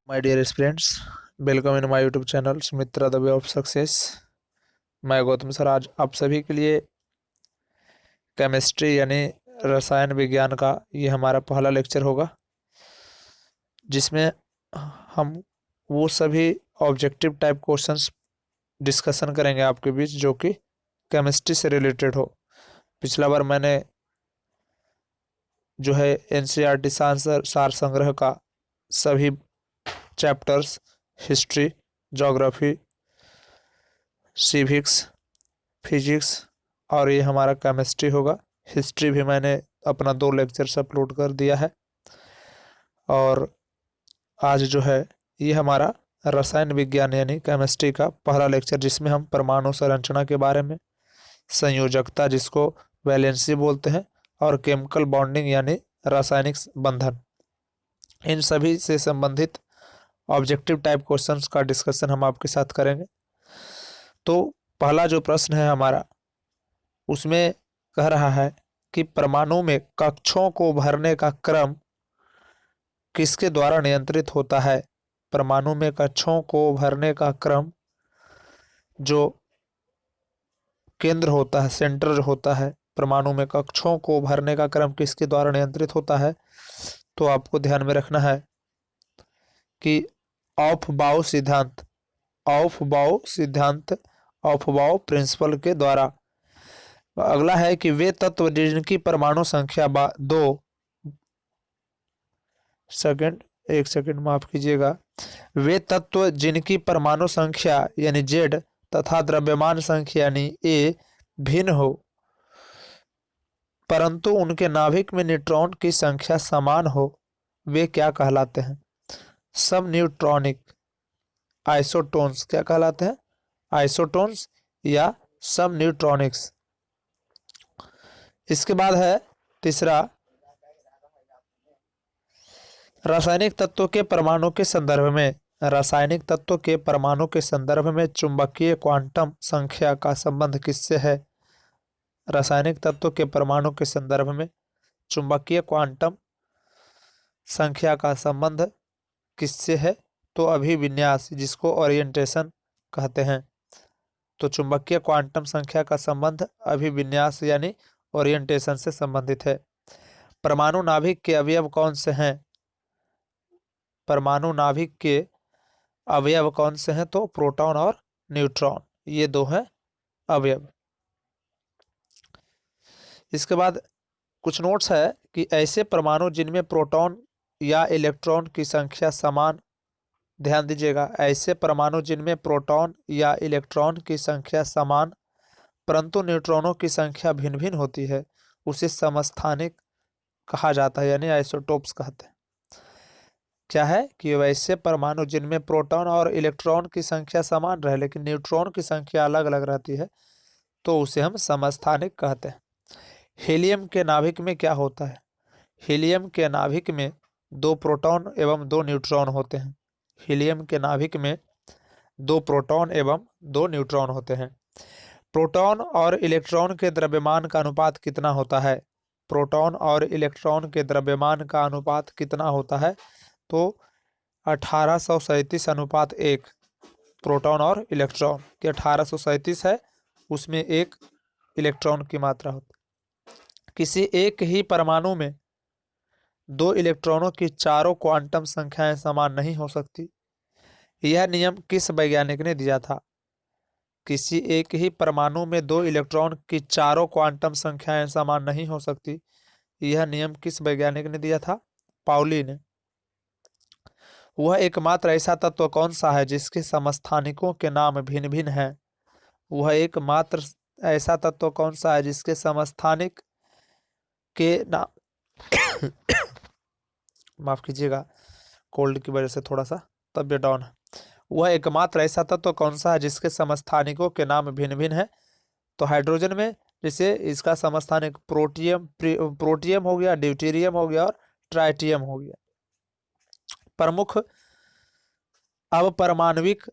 My dear students, welcome in my YouTube channel Sumitra the way of success. मैं Gautam sir आज आप सभी के लिए केमिस्ट्री यानी रसायन विज्ञान का ये हमारा पहला लेक्चर होगा, जिसमें हम वो सभी ऑब्जेक्टिव टाइप क्वेश्चंस डिस्कशन करेंगे आपके बीच जो कि केमिस्ट्री से रिलेटेड हो। पिछला बार मैंने जो है एनसीईआरटी सार संग्रह का सभी chapters history, geography, civics, physics और ये हमारा केमिस्ट्री होगा। हिस्ट्री भी मैंने अपना 2 लेक्चर्स अपलोड कर दिया है। और आज जो है ये हमारा रसायन विज्ञान यानी केमिस्ट्री का पहला लेक्चर, जिसमें हम परमाणु संरचना के बारे में, संयोजकता जिसको वैलेंसी बोलते हैं, और केमिकल बॉन्डिंग यानी रासायनिक बंधन, इन सभी से संबंधित ऑब्जेक्टिव टाइप क्वेश्चंस का डिस्कशन हम आपके साथ करेंगे। तो पहला जो प्रश्न है हमारा, उसमें कह रहा है कि परमाणु में कक्षों को भरने का क्रम किसके द्वारा नियंत्रित होता है। परमाणु में कक्षों को भरने का क्रम, जो केंद्र होता है, सेंटर जो होता है, परमाणु में कक्षों को भरने का क्रम किसके द्वारा नियंत्रित होता है। तो आपको ध्यान में रखना है कि ऑफ-बाउ सिद्धांत, ऑफ-बाउ प्रिंसिपल के द्वारा। अगला है कि वे तत्व जिनकी परमाणु संख्या 2, एक सेकंड माफ कीजिएगा, वे तत्व जिनकी परमाणु संख्या यानी Z तथा द्रव्यमान संख्या यानी A भिन्न हो, परंतु उनके नाभिक में न्यूट्रॉन की संख्या समान हो, वे क्या कहलाते हैं। सब न्यूट्रॉनिक आइसोटोन्स क्या कहलाते हैं, आइसोटोन्स या सब न्यूट्रॉनिक्स। इसके बाद है तीसरा, रासायनिक तत्वों के परमाणु के संदर्भ में, रासायनिक तत्वों के परमाणु के संदर्भ में चुंबकीय क्वांटम संख्या का संबंध किससे है। रासायनिक तत्वों के परमाणु के संदर्भ में चुंबकीय क्वांटम संख्या का संबंध किससे है। तो अभिविन्यास, जिसको ओरिएंटेशन कहते हैं। तो चुंबकीय क्वांटम संख्या का संबंध अभिविन्यास यानी ओरिएंटेशन से संबंधित है। परमाणु नाभिक के अवयव कौन से हैं। परमाणु नाभिक के अवयव कौन से हैं। तो प्रोटॉन और न्यूट्रॉन, ये 2 हैं अवयव। इसके बाद कुछ नोट्स है कि ऐसे परमाणु जिनमें प्रोटॉन या इलेक्ट्रॉन की संख्या समान, ध्यान दीजिएगा, ऐसे परमाणु जिनमें प्रोटॉन या इलेक्ट्रॉन की संख्या समान परंतु न्यूट्रॉनों की संख्या भिन्न भिन्न होती है, उसे समस्थानिक कहा जाता है यानी आइसोटोप्स कहते हैं। क्या है कि वैसे परमाणु जिनमें प्रोटॉन और इलेक्ट्रॉन की संख्या समान रहे लेकिन न्यूट्रॉन की संख्या अलग अलग रहती है, तो उसे हम समस्थानिक कहते हैं। हीलियम के नाभिक में क्या होता है। हीलियम के नाभिक में 2 प्रोटॉन एवं 2 न्यूट्रॉन होते हैं। हीलियम के नाभिक में 2 प्रोटॉन एवं 2 न्यूट्रॉन होते हैं। प्रोटॉन और इलेक्ट्रॉन के द्रव्यमान का अनुपात कितना होता है। प्रोटॉन और इलेक्ट्रॉन के द्रव्यमान का अनुपात कितना होता है। तो 1837:1 प्रोटॉन और इलेक्ट्रॉन के 1837 है, उसमें 1 इलेक्ट्रॉन की मात्रा होती है। किसी एक ही परमाणु में 2 इलेक्ट्रॉनों की चारों क्वांटम संख्याएं समान नहीं हो सकती। यह नियम किस वैज्ञानिक ने दिया था। किसी एक ही परमाणु में 2 इलेक्ट्रॉन की चारों क्वांटम संख्याएं समान नहीं हो सकती, यह नियम किस वैज्ञानिक ने दिया था। पाउली ने। वह एकमात्र ऐसा तत्व कौन सा है जिसके समस्थानिकों के नाम भिन्न भिन्न हैं। वह एकमात्र ऐसा तत्व कौन सा है जिसके समस्थानिक के नाम माफ कीजिएगा, कोल्ड की वजह से थोड़ा सा तबियत डाउन है। वह एकमात्र ऐसा तत्व कौन सा है जिसके समस्थानिकों के नाम भिन्न भिन्न है। तो हाइड्रोजन में जैसे इसका समस्थानिक प्रोटियम हो गया, ड्यूटेरियम हो गया और ट्राइटियम हो गया। प्रमुख अब परमाणविक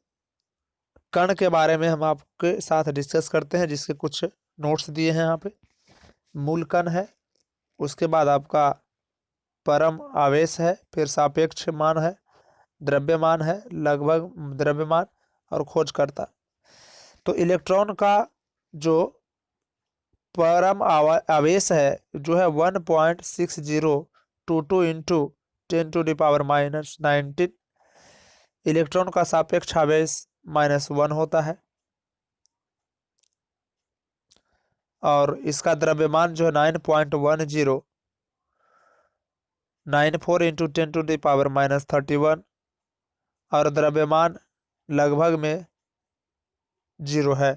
कण के बारे में हम आपके साथ डिस्कस करते हैं, जिसके कुछ नोट्स दिए हैं यहाँ पे। मूल कण है, उसके बाद आपका परम आवेश है, फिर सापेक्ष मान है, द्रव्यमान है, लगभग द्रव्यमान और खोजकर्ता। तो इलेक्ट्रॉन का जो परम आवेश है जो है 1.6022 इंटू 10⁻⁻19। इलेक्ट्रॉन का सापेक्ष आवेश -1 होता है और इसका द्रव्यमान जो है 9.1094 इंटू 10⁻31 और द्रव्यमान लगभग में 0 है।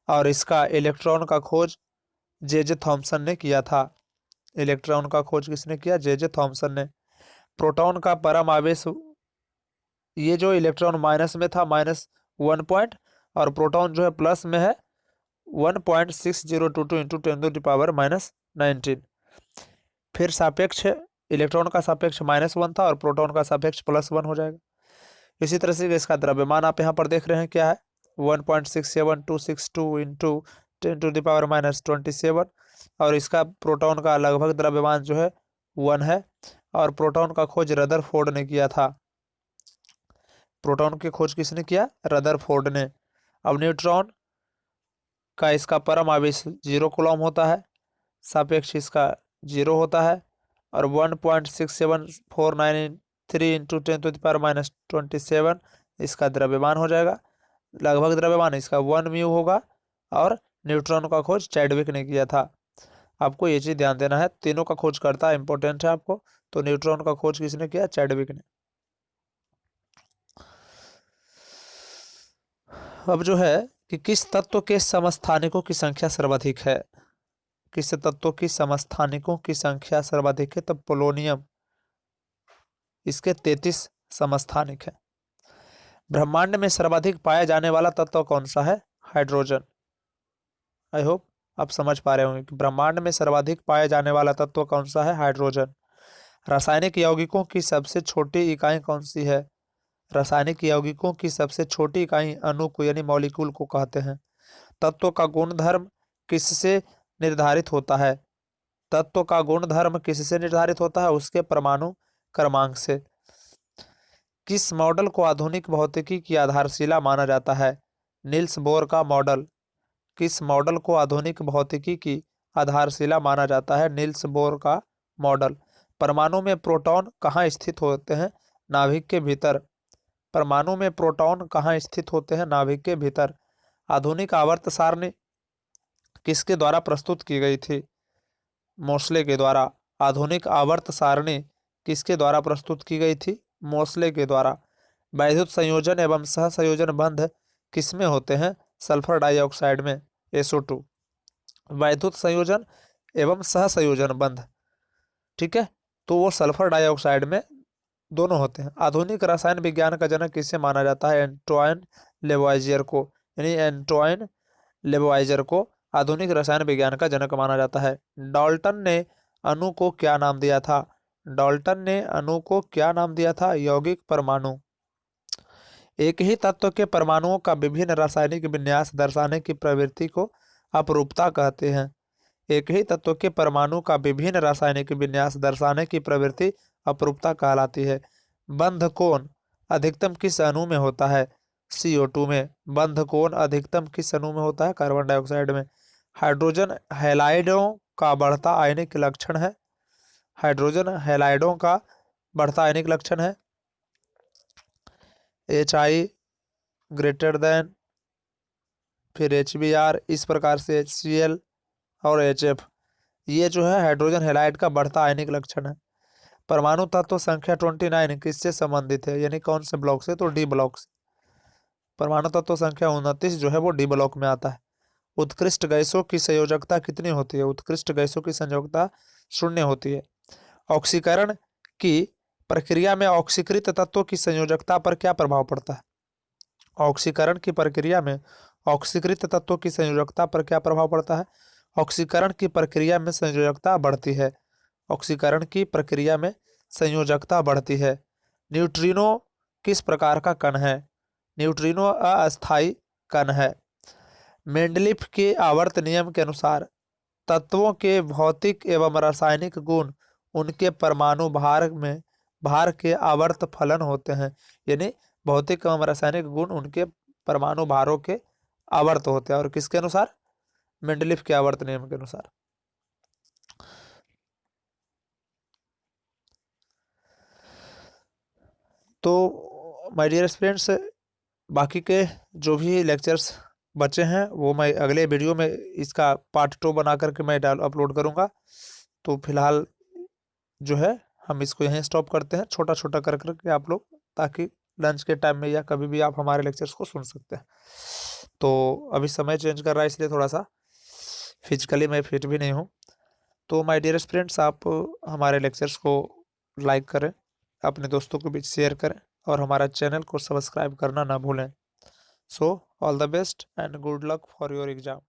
और इसका इलेक्ट्रॉन का खोज जे थॉमसन ने किया था। इलेक्ट्रॉन का खोज किसने किया? जे थॉमसन ने। प्रोटॉन का परम आवेश, ये जो इलेक्ट्रॉन माइनस में था -1 और प्रोटॉन जो है प्लस में है 1.6022 इंटू 10⁻⁻19। फिर सापेक्ष इलेक्ट्रॉन का सापेक्ष -1 था और प्रोटॉन का सापेक्ष +1 हो जाएगा। इसी तरह से इसका द्रव्यमान आप यहाँ पर देख रहे हैं क्या है 1.67262 इंटू 10⁻⁻27 और इसका प्रोटॉन का लगभग द्रव्यमान जो है 1 है। और प्रोटॉन का खोज रदरफोर्ड ने किया था। प्रोटॉन की खोज किसने किया? रदरफोर्ड ने। अब न्यूट्रॉन का इसका परम आवेश 0 कूलम होता है, सापेक्ष इसका 0 होता है और 1.6749 इंटू 10⁻⁻27 इसका द्रव्यमान हो जाएगा। लगभग द्रव्यमान इसका 1 म्यू होगा। और न्यूट्रॉन का खोज चैडविक ने किया था। आपको ये चीज ध्यान देना है, तीनों का खोज करता इंपॉर्टेंट है आपको। तो न्यूट्रॉन का खोज किसने किया? चैडविक ने। अब जो है कि किस तत्व के समस्थानिकों की संख्या सर्वाधिक है? किस तत्व की समस्थानिकों की संख्या सर्वाधिक है? तो पोलोनियम, इसके 33 समस्थानिक है। ब्रह्मांड में सर्वाधिक पाया जाने वाला तत्व कौन सा है? हाइड्रोजन। आई होप आप समझ पा रहे होंगे कि ब्रह्मांड में सर्वाधिक पाया जाने वाला तत्व कौन सा है? हाइड्रोजन। रासायनिक यौगिकों की सबसे छोटी इकाई कौन सी है? रासायनिक यौगिकों की सबसे छोटी इकाई अणु को यानी मॉलिक्यूल को कहते हैं। तत्व का गुणधर्म किससे निर्धारित होता है? तत्व का गुणधर्म किससे निर्धारित होता है? उसके परमाणु क्रमांक से। किस मॉडल को आधुनिक भौतिकी की आधारशिला माना जाता है? नील्स बोर का मॉडल। किस मॉडल को आधुनिक भौतिकी की आधारशिला माना जाता है? नील्स बोर का मॉडल। परमाणु में प्रोटॉन कहाँ स्थित होते हैं? नाभिक के भीतर। परमाणु में प्रोटॉन कहाँ स्थित होते हैं? नाभिक के भीतर। आधुनिक आवर्त सारणी किसके द्वारा प्रस्तुत की गई थी? मोस्ले के द्वारा। आधुनिक आवर्त सारणी किसके द्वारा प्रस्तुत की गई थी? मोस्ले के द्वारा। वैद्युत संयोजन एवं सहसंयोजन बंध किसमें होते हैं? सल्फर डाइऑक्साइड में, SO2। वैद्युत संयोजन एवं सहसंयोजन बंध, ठीक है, तो वो सल्फर डाइऑक्साइड में दोनों होते हैं। आधुनिक रसायन विज्ञान का जनक किसे माना जाता है? एंटोइन लेवॉइजियर को, यानी एंटोइन लेवॉइजियर को आधुनिक रसायन विज्ञान का जनक माना जाता है। डाल्टन ने अणु को क्या नाम दिया था? डाल्टन ने अणु को क्या नाम दिया था? यौगिक परमाणु। एक ही तत्व के परमाणुओं का विभिन्न रासायनिक विन्यास दर्शाने की प्रवृत्ति को अपरूपता कहते हैं। एक ही तत्व के परमाणु का विभिन्न रासायनिक विन्यास दर्शाने की प्रवृत्ति अपरूपता कहलाती है। बंध कोण अधिकतम किस अणु में होता है? CO2 में। बंध कोण अधिकतम किस अणु में होता है? कार्बन डाइऑक्साइड में। हाइड्रोजन हैलाइडों का बढ़ता आयनिक लक्षण है। हाइड्रोजन हैलाइडों का बढ़ता आयनिक लक्षण है HI ग्रेटर देन, फिर HBr, इस प्रकार से HCl और HF। ये जो है हाइड्रोजन हैलाइड का बढ़ता आयनिक लक्षण है। परमाणु तत्व संख्या 29 किससे संबंधित है? यानी कौन से ब्लॉक से? तो डी ब्लॉक से। परमाणु तत्व संख्या 29 जो है वो डी ब्लॉक में आता है। उत्कृष्ट गैसों की संयोजकता कितनी होती है? उत्कृष्ट गैसों की संयोजकता 0 होती है। ऑक्सीकरण की प्रक्रिया में ऑक्सीकृत तत्वों की संयोजकता पर क्या प्रभाव पड़ता है? ऑक्सीकरण की प्रक्रिया में ऑक्सीकृत तत्वों की संयोजकता पर क्या प्रभाव पड़ता है? ऑक्सीकरण की प्रक्रिया में संयोजकता बढ़ती है। ऑक्सीकरण की प्रक्रिया में संयोजकता बढ़ती है। न्यूट्रिनो किस प्रकार का कण है? न्यूट्रिनो अस्थायी कण है। मेंडलीफ के आवर्त नियम के अनुसार तत्वों के भौतिक एवं रासायनिक गुण उनके परमाणु भार में भार के आवर्त फलन होते हैं। यानी भौतिक एवं रासायनिक गुण उनके परमाणु भारों के आवर्त होते हैं। और किसके अनुसार? मेंडलीफ के आवर्त नियम के अनुसार। तो माय डियर स्टूडेंट्स, बाकी के जो भी लेक्चर्स बचे हैं वो मैं अगले वीडियो में इसका पार्ट 2 बना करके मैं अपलोड करूंगा। तो फिलहाल जो है हम इसको यहीं स्टॉप करते हैं, छोटा छोटा कर करके आप लोग, ताकि लंच के टाइम में या कभी भी आप हमारे लेक्चर्स को सुन सकते हैं। तो अभी समय चेंज कर रहा है, इसलिए थोड़ा सा फिजिकली मैं फिट भी नहीं हूँ। तो माय डियर फ्रेंड्स, आप हमारे लेक्चर्स को लाइक करें, अपने दोस्तों के बीच शेयर करें और हमारा चैनल को सब्सक्राइब करना ना भूलें। So all the best and good luck for your exam.